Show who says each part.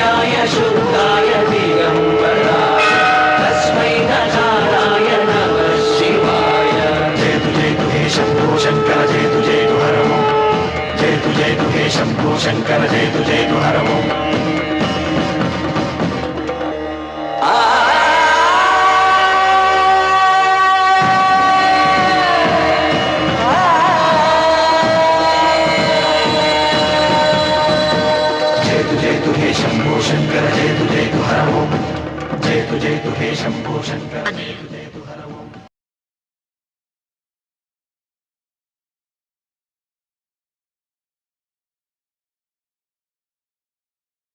Speaker 1: नित्याय शुद्धाय दिगंबरा तस्मै नकाराय नमः शिवाय।
Speaker 2: जय तु हे शंभो शंकर जय तु हर ओम। जय तु हे शंभो शंकर जय तु हर ओम। जय तु हे शंभो शंकर जय तु हर ओम। जय तु हे शंभो शंकर।